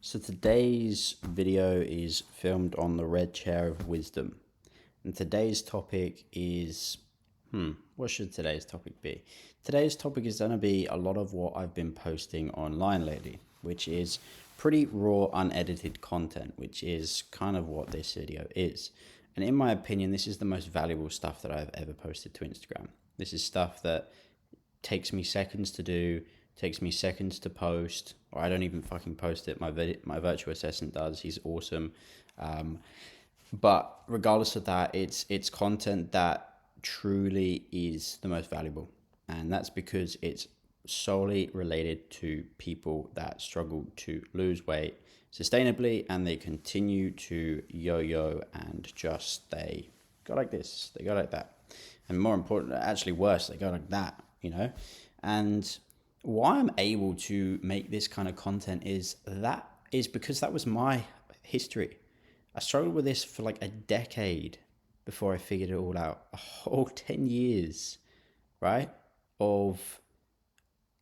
So today's video is filmed on the red chair of wisdom. And today's topic is, what should today's topic be? Today's topic is going to be a lot of what I've been posting online lately, which is pretty raw, unedited content, which is kind of what this video is. And in my opinion, this is the most valuable stuff that I've ever posted to Instagram. This is stuff that takes me seconds to do, takes me seconds to post, or I don't even fucking post it. My virtual assistant does. He's awesome. But regardless of that, it's content that truly is the most valuable, and that's because it's solely related to people that struggle to lose weight sustainably, and they continue to yo-yo and just they go like this, they go like that, and more important, actually worse, they go like that, and why I'm able to make this kind of content is because that was my history. I struggled with this for like a decade before I figured it all out. A whole 10 years, right? Of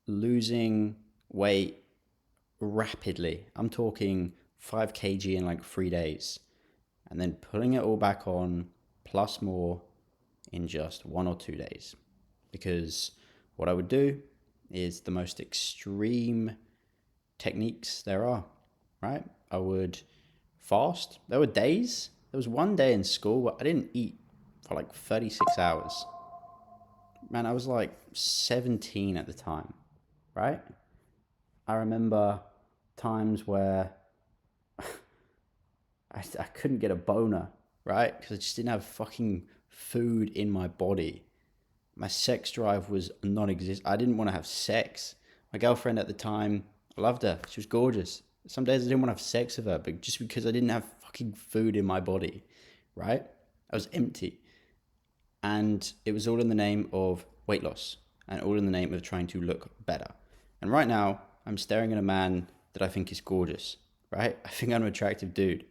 losing weight rapidly. I'm talking 5 kg in like 3 days. And then putting it all back on, plus more, in just 1 or 2 days. Because what I would do is the most extreme techniques there are, right? I would fast. There was one day in school where I didn't eat for like 36 hours. Man, I was like 17 at the time, right? I remember times where I couldn't get a boner, right? Because I just didn't have fucking food in my body. My sex drive was non-existent. I didn't want to have sex. My girlfriend at the time, I loved her. She was gorgeous. Some days I didn't want to have sex with her, but just because I didn't have fucking food in my body, right? I was empty. And it was all in the name of weight loss and all in the name of trying to look better. And right now, I'm staring at a man that I think is gorgeous, right? I think I'm an attractive dude.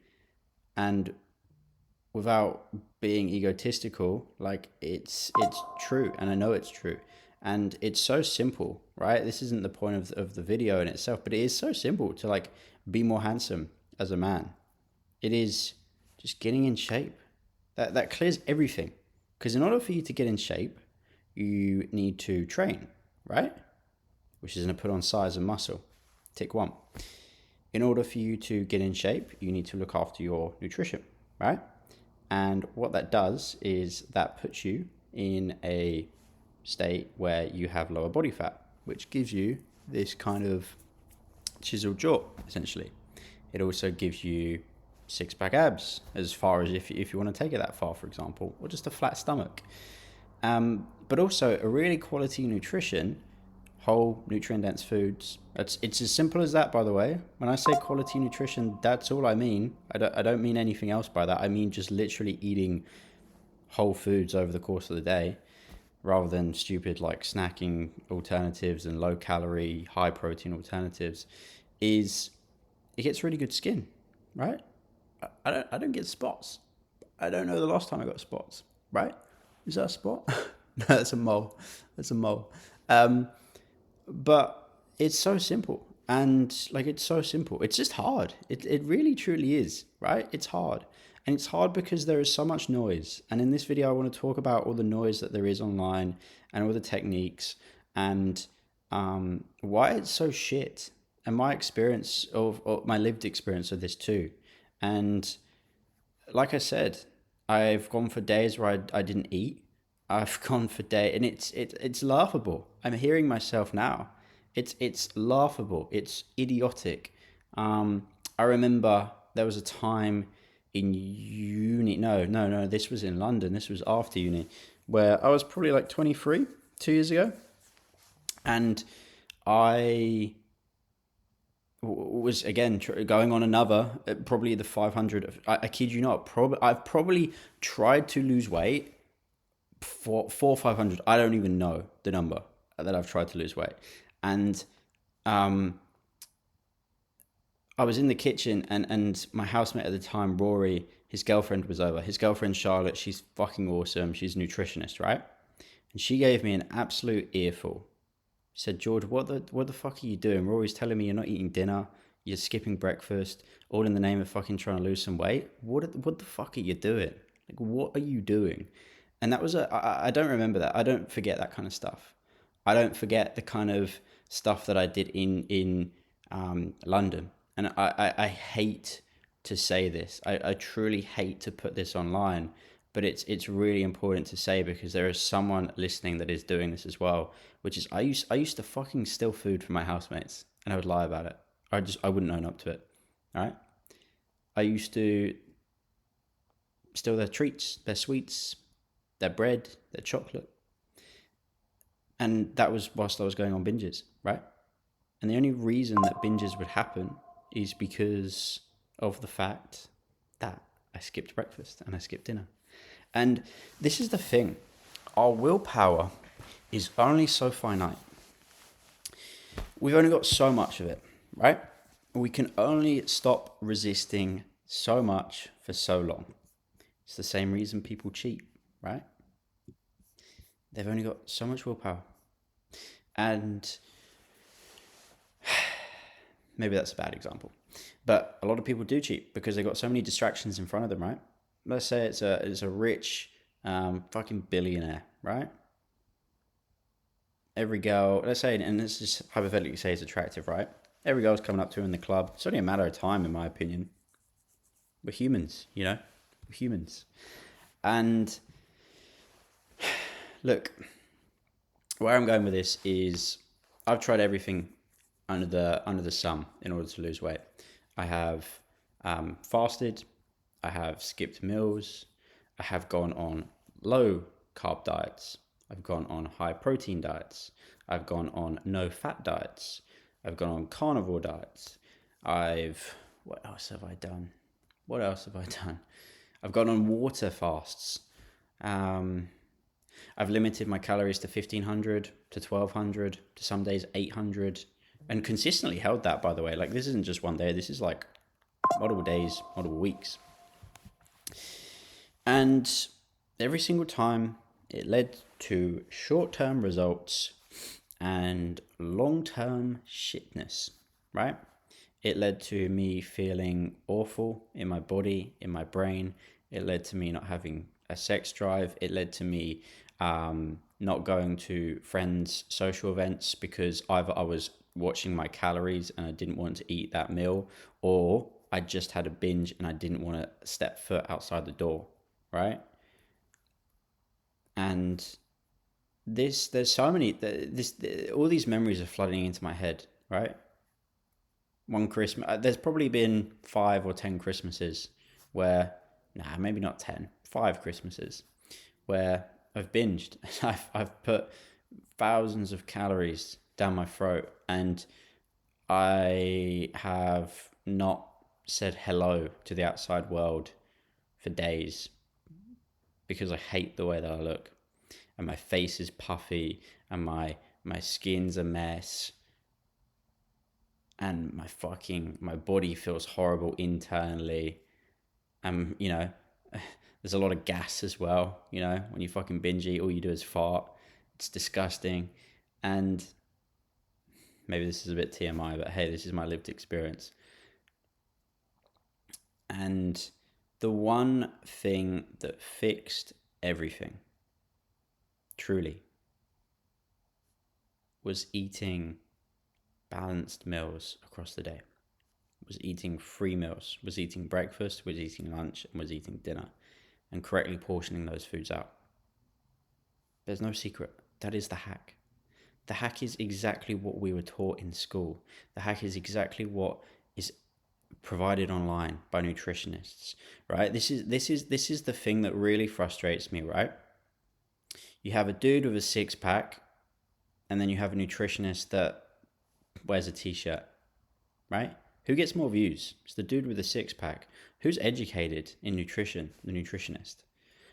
And without being egotistical, like it's true, and I know it's true, and it's so simple, right? This isn't the point of the video in itself, but it is so simple to like be more handsome as a man. It is just getting in shape. That clears everything, because in order for you to get in shape, you need to train, right? Which is going to put on size and muscle. Tick 1. In order for you to get in shape, you need to look after your nutrition, right? And what that does is that puts you in a state where you have lower body fat, which gives you this kind of chiseled jaw, essentially. It also gives you 6-pack abs, as far as if you want to take it that far, for example, or just a flat stomach. But also a really quality nutrition, whole nutrient-dense foods. It's as simple as that, by the way. When I say quality nutrition, that's all I mean. I don't mean anything else by that. I mean just literally eating whole foods over the course of the day, rather than stupid like snacking alternatives and low-calorie, high-protein alternatives. It gets really good skin, right? I don't get spots. I don't know the last time I got spots, right? Is that a spot? No, that's a mole. That's a mole. But it's so simple, and like it's so simple. It's just hard. It really truly is, right? It's hard. And it's hard because there is so much noise. And in this video I want to talk about all the noise that there is online and all the techniques, and why it's so shit, and my experience of my lived experience of this too. And like I said, I've gone for days where I didn't eat. I've gone for days, and it's laughable. I'm hearing myself now. It's laughable. It's idiotic. I remember there was a time in uni. No. This was in London. This was after uni, where I was probably like 23, 2 years ago, and I was again going on another, probably the 500. I kid you not. I've probably tried to lose weight for 500. I don't even know the number that I've tried to lose weight. And I was in the kitchen, and my housemate at the time, Rory, his girlfriend was over. His girlfriend Charlotte, she's fucking awesome. She's a nutritionist, right? And she gave me an absolute earful. She said, "George, what the fuck are you doing? Rory's telling me you're not eating dinner. You're skipping breakfast, all in the name of fucking trying to lose some weight. What the fuck are you doing? Like, what are you doing? And that was I don't remember that. I don't forget that kind of stuff. I don't forget the kind of stuff that I did in London. And I hate to say this. I truly hate to put this online, but it's really important to say because there is someone listening that is doing this as well. Which is I used to fucking steal food from my housemates, and I would lie about it. I wouldn't own up to it. All right. I used to steal their treats, their sweets, their bread, their chocolate. And that was whilst I was going on binges, right? And the only reason that binges would happen is because of the fact that I skipped breakfast and I skipped dinner. And this is the thing. Our willpower is only so finite. We've only got so much of it, right? We can only stop resisting so much for so long. It's the same reason people cheat, right? They've only got so much willpower. And maybe that's a bad example. But a lot of people do cheat because they've got so many distractions in front of them, right? Let's say it's a rich fucking billionaire, right? Every girl, let's say, and let's just hypothetically say it's attractive, right? Every girl's coming up to him in the club. It's only a matter of time, in my opinion. We're humans, you know? We're humans. And look, where I'm going with this is I've tried everything under the sun in order to lose weight. I have fasted. I have skipped meals. I have gone on low carb diets. I've gone on high protein diets. I've gone on no fat diets. I've gone on carnivore diets. What else have I done? I've gone on water fasts. I've limited my calories to 1,500 to 1,200 to some days 800 and consistently held that, by the way. Like, this isn't just one day. This is like multiple days, multiple weeks. And every single time it led to short-term results and long-term shitness, right? It led to me feeling awful in my body, in my brain. It led to me not having a sex drive. It led to me not going to friends' social events because either I was watching my calories and I didn't want to eat that meal, or I just had a binge and I didn't want to step foot outside the door, right? And there's so many, all these memories are flooding into my head, right? One Christmas, there's probably been 5 or 10 Christmases where, maybe not 10, 5 Christmases where I've binged. I've put thousands of calories down my throat and I have not said hello to the outside world for days because I hate the way that I look. And my face is puffy and my skin's a mess. And my body feels horrible internally. And, there's a lot of gas as well. When you fucking binge eat, all you do is fart. It's disgusting. And maybe this is a bit TMI, but hey, this is my lived experience. And the one thing that fixed everything, truly, was eating balanced meals across the day. Was eating 3 meals, was eating breakfast, was eating lunch, and was eating dinner, and correctly portioning those foods out. There's no secret. That is the hack. The hack is exactly what we were taught in school. The hack is exactly what is provided online by nutritionists, right? This is the thing that really frustrates me, right? You have a dude with a 6-pack, and then you have a nutritionist that wears a t-shirt, right? Who gets more views? It's the dude with the 6-pack. Who's educated in nutrition? The nutritionist.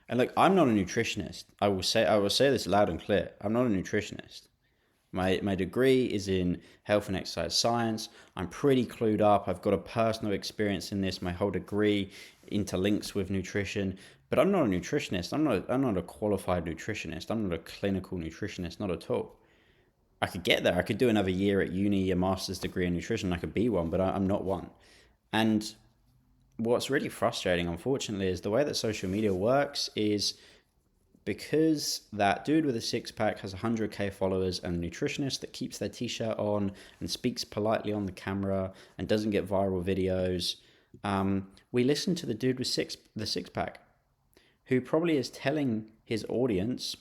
And look, I'm not a nutritionist. I will say this loud and clear. I'm not a nutritionist. My degree is in health and exercise science. I'm pretty clued up. I've got a personal experience in this. My whole degree interlinks with nutrition. But I'm not a nutritionist. I'm not a qualified nutritionist. I'm not a clinical nutritionist, not at all. I could get there. I could do another year at uni, a master's degree in nutrition. I could be one, but I'm not one. And what's really frustrating, unfortunately, is the way that social media works is because that dude with a six pack has 100K followers and a nutritionist that keeps their t-shirt on and speaks politely on the camera and doesn't get viral videos. We listen to the dude with the six pack, who probably is telling his audience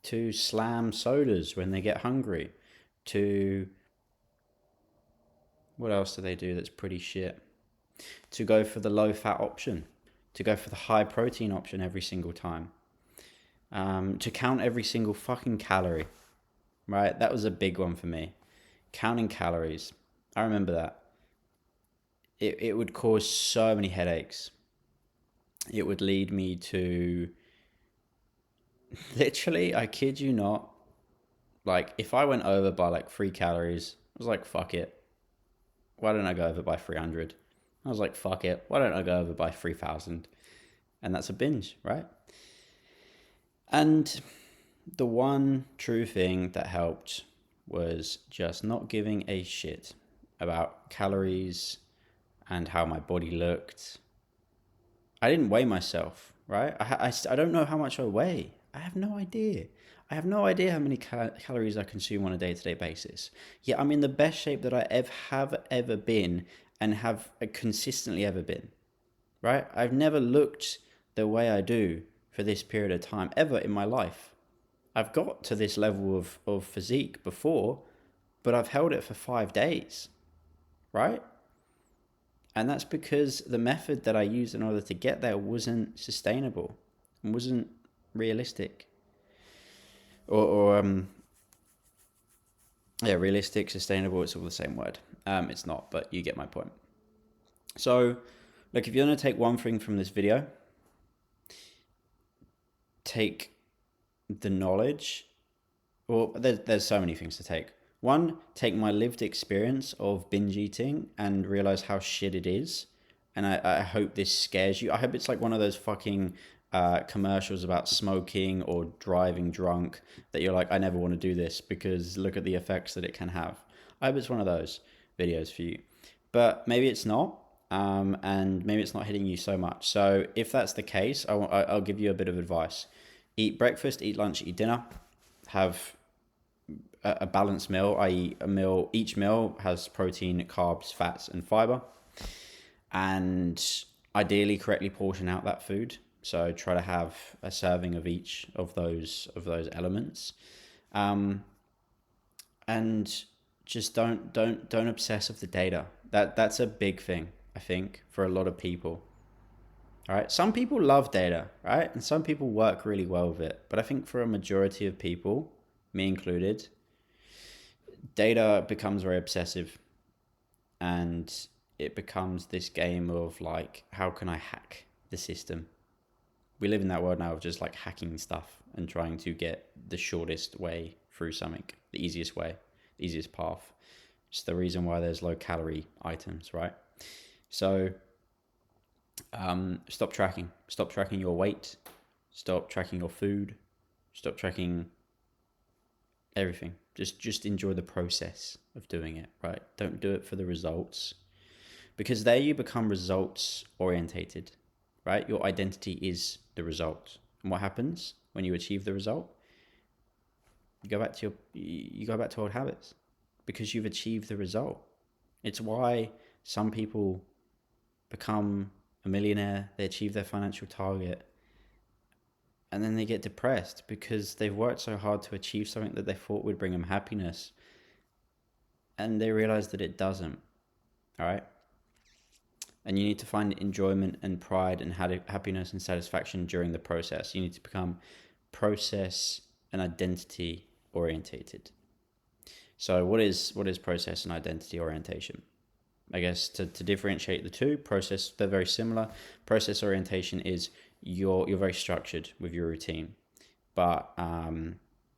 to slam sodas when they get hungry, to what else do they do that's pretty shit? To go for the low fat option, to go for the high protein option every single time. To count every single fucking calorie, right? That was a big one for me. Counting calories. I remember that. It would cause so many headaches. It would lead me to, literally, I kid you not, like if I went over by like 3 calories, I was like, fuck it. Why don't I go over by 300? I was like, fuck it. Why don't I go over by 3,000? And that's a binge, right? And the one true thing that helped was just not giving a shit about calories and how my body looked. I didn't weigh myself, right? I don't know how much I weigh. I have no idea. I have no idea how many calories I consume on a day-to-day basis. Yet I'm in the best shape that I have ever been and have consistently ever been, right? I've never looked the way I do for this period of time ever in my life. I've got to this level of physique before, but I've held it for 5 days, right? And that's because the method that I used in order to get there wasn't sustainable and wasn't realistic. Realistic, sustainable, it's all the same word. It's not, but you get my point. So, look, if you're going to take one thing from this video, take the knowledge. Well, there's so many things to take. One, take my lived experience of binge eating and realize how shit it is. And I hope this scares you. I hope it's like one of those fucking commercials about smoking or driving drunk that you're like, I never want to do this because look at the effects that it can have. I hope it's one of those videos for you. But maybe it's not. And maybe it's not hitting you so much. So if that's the case, I'll give you a bit of advice. Eat breakfast, eat lunch, eat dinner. Have a balanced meal, i.e. a meal. Each meal has protein, carbs, fats, and fiber. And ideally correctly portion out that food. So try to have a serving of each of those elements. And just don't obsess with the data. That's a big thing, I think, for a lot of people. All right. Some people love data, right? And some people work really well with it. But I think for a majority of people, me included, data becomes very obsessive. And it becomes this game of like, how can I hack the system? We live in that world now of just like hacking stuff and trying to get the shortest way through something, the easiest way, the easiest path. It's the reason why there's low calorie items, right? So stop tracking your weight, stop tracking your food, stop tracking everything. Just enjoy the process of doing it, right? Don't do it for the results, because there you become results orientated, right? Your identity is the result. And what happens when you achieve the result? You go back to old habits because you've achieved the result. It's why some people become a millionaire, they achieve their financial target, and then they get depressed because they've worked so hard to achieve something that they thought would bring them happiness, and they realize that it doesn't. All right? And you need to find enjoyment and pride and happiness and satisfaction during the process. You need to become process and identity orientated. So what is process and identity orientation? I guess to differentiate the two, they're very similar. Process orientation is you're very structured with your routine. But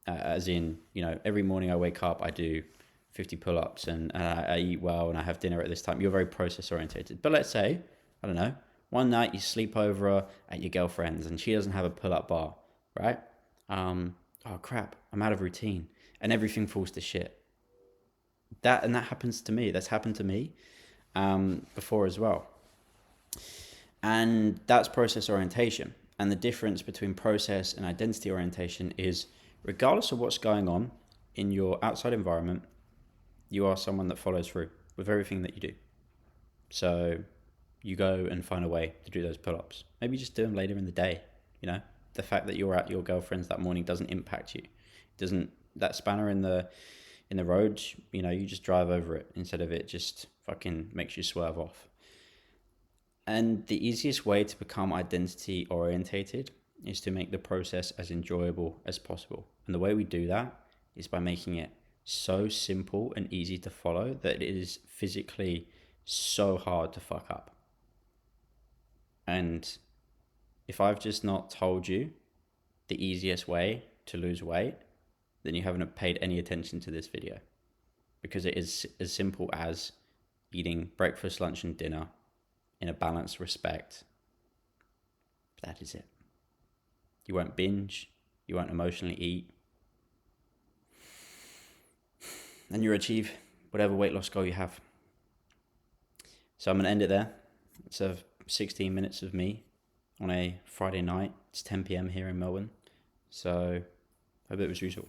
as in, every morning I wake up, I do 50 pull-ups and I eat well and I have dinner at this time. You're very process orientated. But let's say, I don't know, one night you sleep over at your girlfriend's and she doesn't have a pull-up bar, right? Oh crap, I'm out of routine and everything falls to shit. that happens to me. That's happened to me before as well. And that's process orientation. And the difference between process and identity orientation is, regardless of what's going on in your outside environment, you are someone that follows through with everything that you do. So you go and find a way to do those pull-ups. Maybe just do them later in the day. You know, the fact that you're at your girlfriend's that morning doesn't impact you. Doesn't, that spanner in the road, you know, you just drive over it instead of it just fucking makes you swerve off. And the easiest way to become identity orientated is to make the process as enjoyable as possible. And the way we do that is by making it so simple and easy to follow that it is physically so hard to fuck up. And if I've just not told you the easiest way to lose weight, then you haven't paid any attention to this video, because it is as simple as eating breakfast, lunch, and dinner in a balanced respect. That is it. You won't binge, you won't emotionally eat, and you'll achieve whatever weight loss goal you have. So I'm going to end it there. It's 16 minutes of me on a Friday night. It's 10 p.m. here in Melbourne. So I hope it was useful.